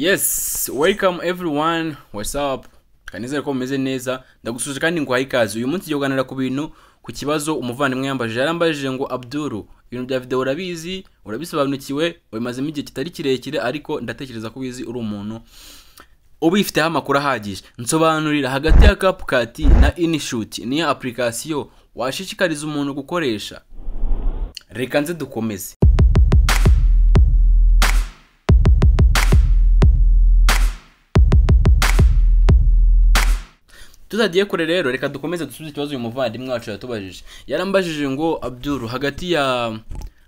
Yes, welcome everyone. What's up? Kanizere ko mumeze neza. Ndagusuje kandi ngo ikaze. Uyu munsi yoganira ku bintu ku kibazo umuvandimwe yarambajije ngo Abdul, ibintu bya video urabisobanukiwe, wemazemo igihe kitari kirekire ariko ndatekereza ko bizi uri umuntu ubifiteho amakuru ahagije. Nsobanurira hagati ya CapCut na InShoot ni application washishikariza umuntu gukoresha. Reka nze dukomeze. Tuzagiye kure rero, reka dukomeze dusubize ikibazo uyu muvandimwe wacu yatubajije. Yarambajije ngo Abdul, hagati ya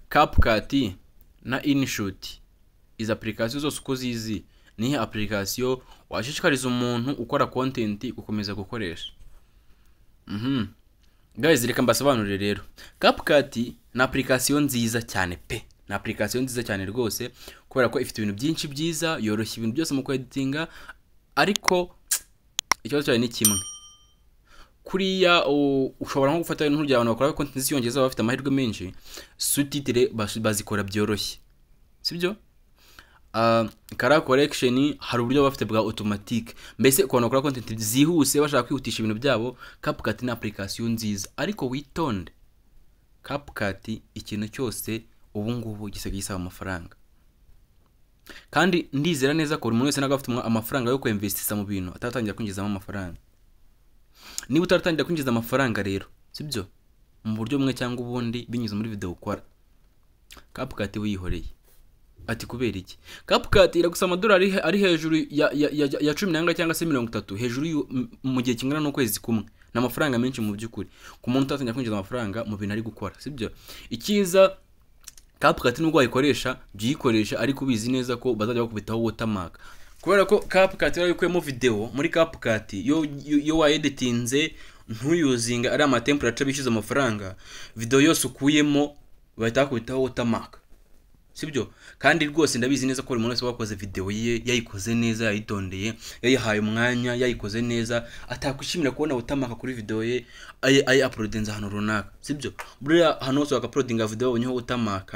CapCut na InShoot izi application zose uko zizi, ni application washishikariza umuntu ukora content gukomeza gukoresha? Guys, reka mbasobanurire rero. CapCut ni application nziza cyane pe. Ni application nziza cyane rwose kubera ko ifite ibintu byinshi byiza, yoroshya ibintu byose mu editinga, ariko ikibazo cyane ni kimwe. Kuriya ushobora nko gufata ibintu by'abantu bakora content ziyongeza bafite amahirwe menshi, sous-titre bazikora byoroshye, sibyo? Color correction hari uburyo bafite bwa automatic. Mbese ukuntu bakora content zihuse bashaka kwihutisha ibintu byabo, CapCut ni application nziza, ariko witonde. CapCut ikintu cyose ubu ngubu gisigaye gisaba amafaranga, kandi ndizera neza ko buri muntu wese naga afite amafaranga yo kwinvestisa mu bintu atatangira kwinjizamo amafaranga. Niba utaratangira kwinjiza amafaranga rero, sibyo, mu buryo bumwe cyangwa ubundi binyuze muri video ukora, CapCut wihoreye. Ati kubera iki? CapCut iragusa amadolari ari hejuru ya 10 cyangwa se 30 hejuru mu gihe kingana n'ukwezi kumwe. Na amafaranga menshi mu by'ukuri ku muntu utatangira kwinjiza amafaranga mu bintu ari gukora, sibyo? Ikiza CapCut nubwo wayikoresha byikoresha, ariko ubizi neza ko bazajya bakubitaho watermark. Kubera ko CapCut yarayikuyemo video muri CapCut yo waeditinze ntuyuzinga ari amatemplate bishyuza amafaranga, video yose ukuyemo bahita bakubitaho watermark, sibyo? Kandi rwose ndabizi neza ko buri muntu wese wakoze video ye yayikoze neza, yayitondeye, yayihaye umwanya, yayikoze neza, atakwishimira kubona watermark kuri video ye ay uploadinze hano runaka, sibyo? Buriya hano hose wakaplodinga video ubonyeho watermark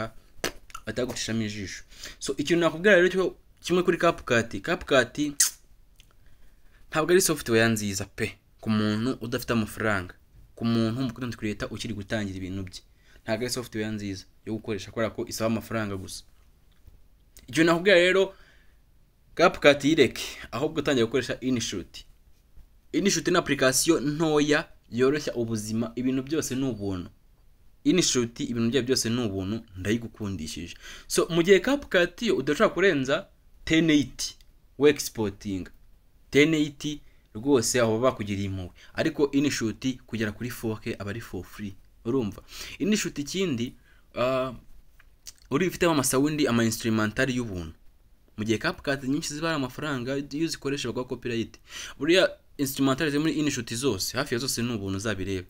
atagucishamo ijisho. So ikintu nakubwira rero cyo kimwe kuri CapCut ntabwo ari software nziza pe ku muntu udafite amafaranga, ku muntu mu content creator ukiri gutangira ibintu bye. Ntabwo ari software nziza yo gukoresha kubera ko isaba amafaranga gusa. Icyo nakubwira rero, CapCut yireke ahubwo utangiye gukoresha InShoot. InShoot ni application ntoya yoroshya ubuzima, ibintu byose ni ubuntu. InShoot ibintu byose ni ubuntu, ndayigukundishije. So mu gihe CapCut yo udashaka kurenza 1080 we exporting 1080 rwose aho bakugiriye impuhwe, ariko InShoot kugera kuri 4K aba ari for free. Urumva InShoot ikindi uri ufite amasawundi ama instrumental y'ubuntu, mu gihe CapCut nyinshi zibara amafaranga iyo zikoresha bakwa copyright. Buriya instrumental zo muri InShoot zose hafi ya zose ni ubuntu zabireba.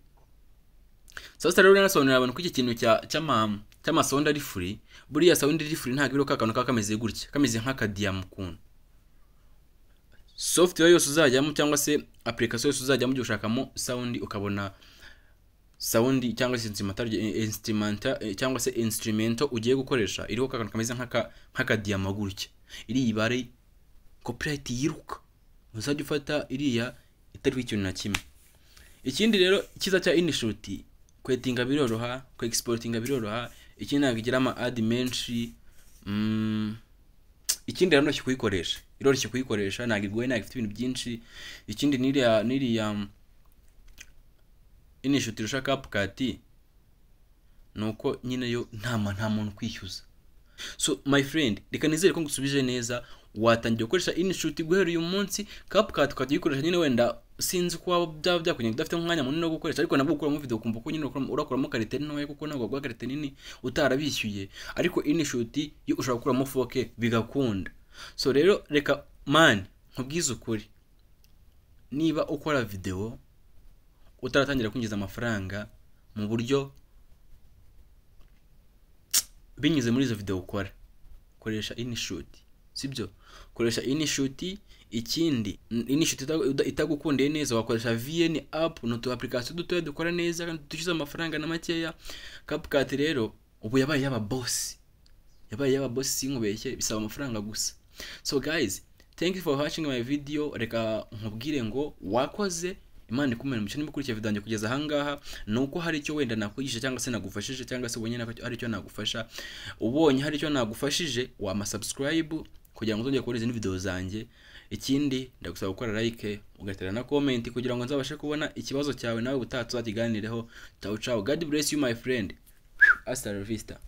Sasa rero nasobanurira abantu ko iki kintu cyama sound ari free. Buriya sound ari free ntabwo biro kakano kameze gutya, kameze nk'akadiam kuntu. Software yose uzajyamo cyangwa se application yose uzajyamo byo ushakamo sound, ukabona sound cyangwa se instrumental cyangwa se instrumental ugiye gukoresha iriho kakano kameze nk'akadiam gutya, iri ibare copyright yiruka. Uzajya ufata iriya itari ikintu na kimwe. Ikindi rero kiza cya InShoot, kwetinga biroroha, ko exportinga biroroha, ikindi ntabwo igira ama ad menshi. Ikindi rero kuyikoresha iroroshye kuyikoresha, ntabwo igoye, ntabwo ifite ibintu byinshi. Ikindi niriya InShoot irusha CapCut nuko nyine yo nta muntu kwishyuza. So my friend, reka nizere ko ngusubije neza, watangiye gukoresha InShoot guhera uyu munsi. CapCut ukagikoresha nyine wenda sinzi ko byakunyega udafite umwanya munini wo gukoresha, ariko nabwo ukuramo video kumva ko nyine urakuramo karite ntoya kuko ntabwo gwa karite nini utarabishyuye, ariko InShoot yo ushobora gukuramo 4K bigakunda. So rero reka man nkubwize ukuri, niba ukora video utaratangira kwinjiza amafaranga mu buryo binyuze muri izo video ukora, koresha InShoot, sibyo? Koresha InShoot. Ikindi InShoot itagukundiye neza wakoresha VN app, n'utu application dutoya dukora neza kandi dushyuza amafaranga na makeya. CapCut rero ubu yabaye yaba boss sinkubeshye, bisaba amafaranga gusa. So guys, thank you for watching my video. Reka nkubwire ngo wakoze, Imana ikumene mu cyane mukurikira video yanjye kugeza ahangaha. Nuko hari icyo wenda nakwigisha cyangwa se nagufashije, cyangwa se ubonye hari icyo nagufasha, ubonye hari icyo nagufashije wama subscribe kugira ngo uzongere kubona izindi video zanjye. Ikindi ndagusaba gukora like, ugatera na comment kugira ngo nzabashe kubona ikibazo cyawe nawe ubutaha tuzakiganireho. Ciao ciao, God bless you my friend, hasta la vista.